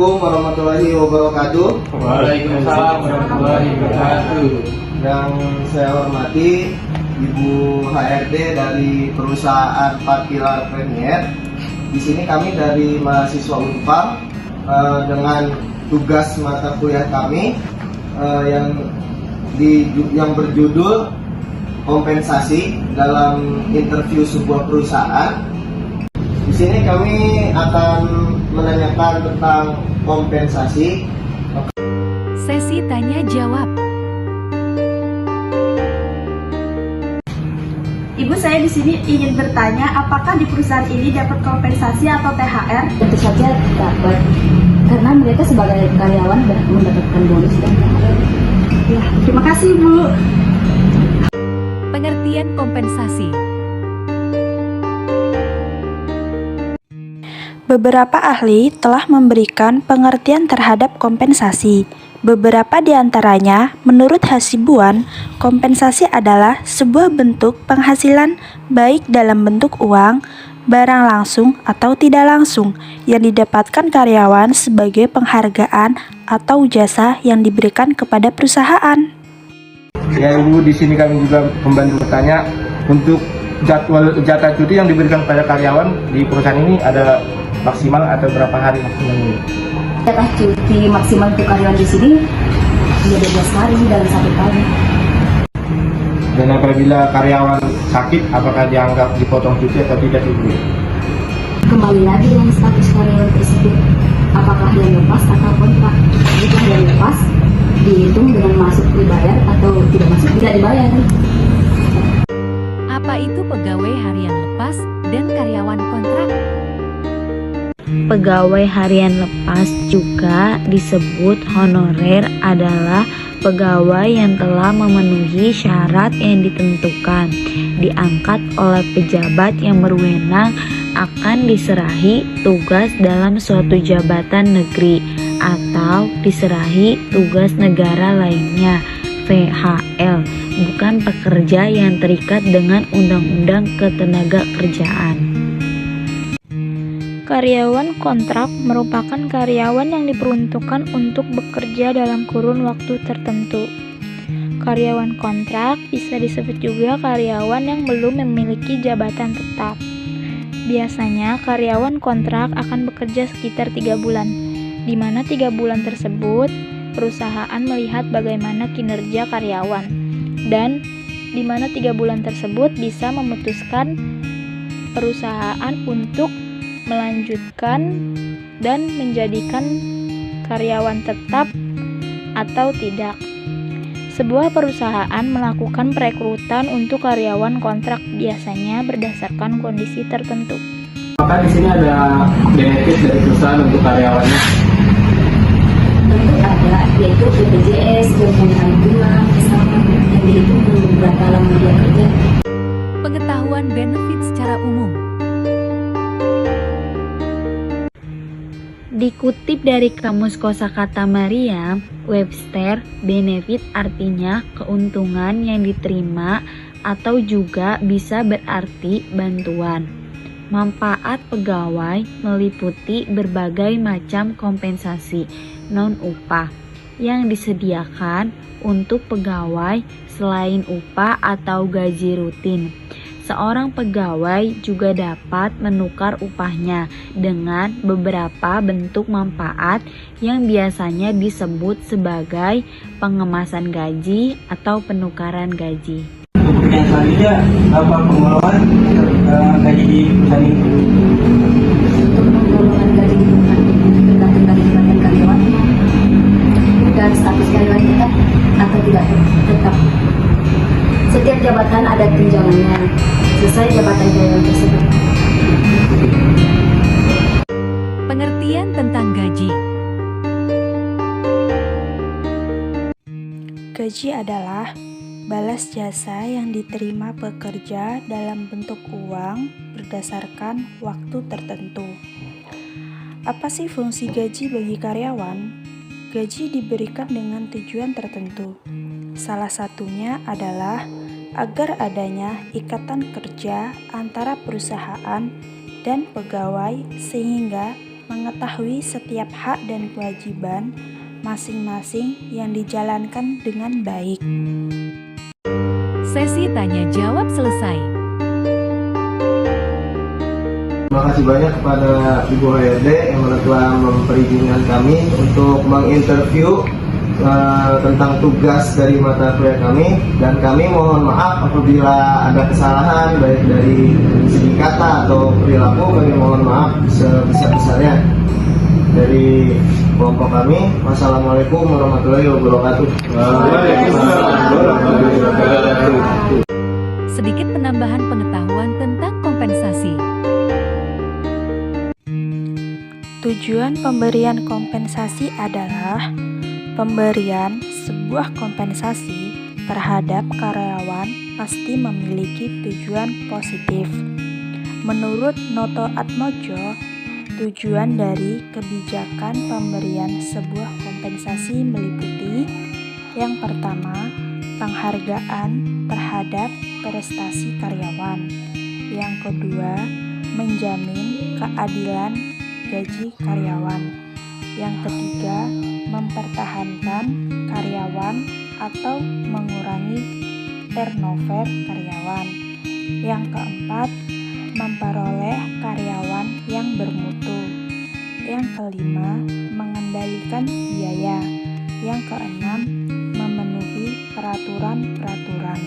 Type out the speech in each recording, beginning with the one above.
Assalamualaikum warahmatullahi wabarakatuh. Waalaikumsalam warahmatullahi wabarakatuh. Yang saya hormati Ibu HRD dari perusahaan Parkilar Premier. Di sini kami dari mahasiswa Unpar dengan tugas mata kuliah kami yang berjudul kompensasi dalam interview sebuah perusahaan. Di sini kami akan menanyakan tentang kompensasi. Sesi tanya jawab. Ibu, saya di sini ingin bertanya, apakah di perusahaan ini dapat kompensasi atau THR? Tentu saja dapat, karena mereka sebagai karyawan berhak mendapatkan bonus dan THR. Ya, terima kasih, Bu. Pengertian kompensasi. Beberapa ahli telah memberikan pengertian terhadap kompensasi. Beberapa di antaranya, menurut Hasibuan, kompensasi adalah sebuah bentuk penghasilan baik dalam bentuk uang, barang langsung atau tidak langsung yang didapatkan karyawan sebagai penghargaan atau jasa yang diberikan kepada perusahaan. Ya Ibu, di sini kami juga membantu bertanya untuk jatah cuti yang diberikan kepada karyawan di perusahaan ini ada maksimal atau berapa hari maksimalnya? Jatah cuti maksimal untuk karyawan di sini 12 hari dalam 1 tahun. Dan apabila karyawan sakit, apakah dianggap dipotong cuti atau tidak Ibu? Kembali lagi dengan status karyawan tersebut, apakah yang lepas atau kontrak. Jika yang lepas, dihitung dengan masuk dibayar atau tidak masuk tidak dibayar. Apa itu pegawai harian lepas dan karyawan kontrak? Pegawai harian lepas juga disebut honorer adalah pegawai yang telah memenuhi syarat yang ditentukan, diangkat oleh pejabat yang berwenang, akan diserahi tugas dalam suatu jabatan negeri atau diserahi tugas negara lainnya, VHL, bukan pekerja yang terikat dengan Undang-Undang Ketenagakerjaan. Karyawan kontrak merupakan karyawan yang diperuntukkan untuk bekerja dalam kurun waktu tertentu. Karyawan kontrak bisa disebut juga karyawan yang belum memiliki jabatan tetap. Biasanya karyawan kontrak akan bekerja sekitar 3 bulan, di mana 3 bulan tersebut perusahaan melihat bagaimana kinerja karyawan, dan di mana 3 bulan tersebut bisa memutuskan perusahaan untuk melanjutkan dan menjadikan karyawan tetap atau tidak. Sebuah perusahaan melakukan perekrutan untuk karyawan kontrak biasanya berdasarkan kondisi tertentu. Apakah di sini ada benefit dari perusahaan untuk karyawannya? Tentu ada, yaitu BPJS, tunjangan bulan, bersama yang dihitung beberapa lama dia kerja. Pengetahuan benefit secara umum. Dikutip dari Kamus Kosakata Maria Webster, benefit artinya keuntungan yang diterima atau juga bisa berarti bantuan. Manfaat pegawai meliputi berbagai macam kompensasi non-upah yang disediakan untuk pegawai selain upah atau gaji rutin. Seorang pegawai juga dapat menukar upahnya dengan beberapa bentuk manfaat yang biasanya disebut sebagai pengemasan gaji atau penukaran gaji. Untuk yang selanjutnya, apa pengelolaan gaji di perusahaan ini? Untuk pengelolaan gaji di perusahaan tergantung dari jabatan karyawan dan status karyawan tetap atau tidak tetap. Setiap jabatan ada tunjangannya sesuai jabatan karyawan tersebut. Pengertian tentang gaji. Gaji adalah balas jasa yang diterima pekerja dalam bentuk uang berdasarkan waktu tertentu. Apa sih fungsi gaji bagi karyawan? Gaji diberikan dengan tujuan tertentu. Salah satunya adalah agar adanya ikatan kerja antara perusahaan dan pegawai sehingga mengetahui setiap hak dan kewajiban masing-masing yang dijalankan dengan baik. Sesi tanya jawab selesai. Terima kasih banyak kepada Ibu HRD yang telah memperizinkan kami untuk menginterview tentang tugas dari mata kuliah kami, dan kami mohon maaf apabila ada kesalahan baik dari segi kata atau perilaku. Kami mohon maaf sebesar-besarnya dari kelompok kami. Wassalamualaikum warahmatullahi wabarakatuh. Sedikit penambahan pengetahuan tentang kompensasi. Tujuan pemberian kompensasi adalah pemberian sebuah kompensasi terhadap karyawan pasti memiliki tujuan positif. Menurut Noto Atmojo, tujuan dari kebijakan pemberian sebuah kompensasi meliputi: yang pertama, penghargaan terhadap prestasi karyawan; yang kedua, menjamin keadilan gaji karyawan; yang ketiga, mempertahankan karyawan atau mengurangi turnover karyawan; yang keempat, memperoleh karyawan yang bermutu; yang kelima, mengendalikan biaya; yang keenam, memenuhi peraturan-peraturan.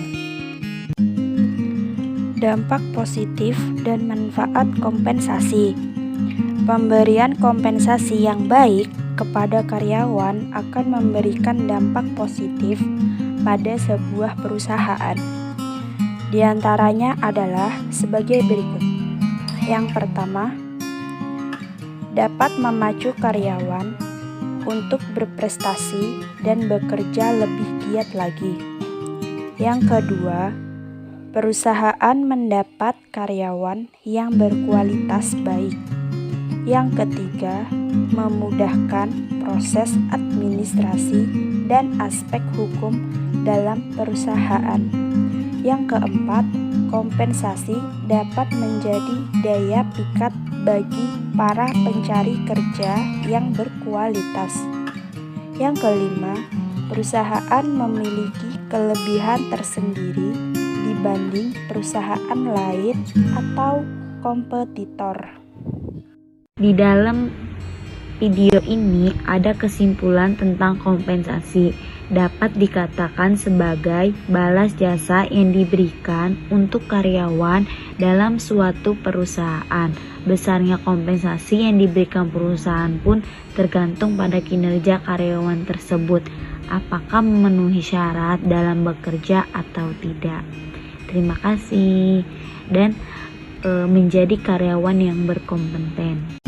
Dampak positif dan manfaat kompensasi. Pemberian kompensasi yang baik kepada karyawan akan memberikan dampak positif pada sebuah perusahaan. Di antaranya adalah sebagai berikut. Yang pertama, dapat memacu karyawan untuk berprestasi dan bekerja lebih giat lagi. Yang kedua, perusahaan mendapat karyawan yang berkualitas baik. Yang ketiga, memudahkan proses administrasi dan aspek hukum dalam perusahaan. Yang keempat, kompensasi dapat menjadi daya pikat bagi para pencari kerja yang berkualitas. Yang kelima, perusahaan memiliki kelebihan tersendiri dibanding perusahaan lain atau kompetitor. Di dalam video ini ada kesimpulan tentang kompensasi. Dapat dikatakan sebagai balas jasa yang diberikan untuk karyawan dalam suatu perusahaan. Besarnya kompensasi yang diberikan perusahaan pun tergantung pada kinerja karyawan tersebut, apakah memenuhi syarat dalam bekerja atau tidak. Terima kasih, dan menjadi karyawan yang berkompeten.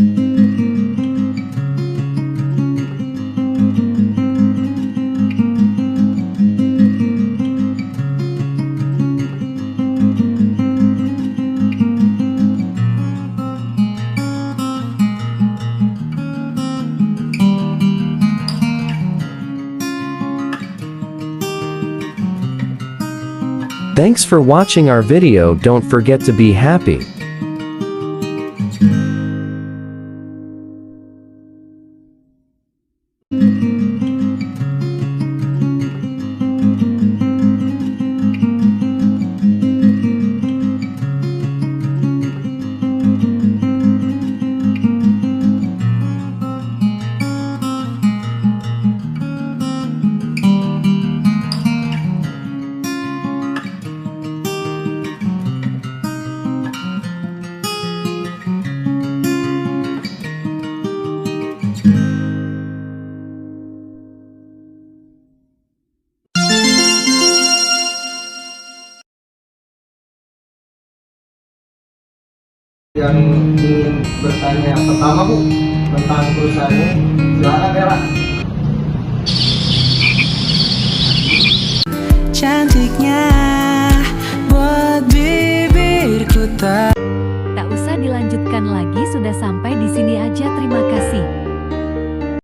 Thanks for watching our video. Don't forget to be happy. Yang ingin bertanya pertama, Bu, tentang perusahaannya, silakan Bella. Cantiknya buat bibirku tak usah dilanjutkan lagi, sudah sampai di sini aja. Terima kasih.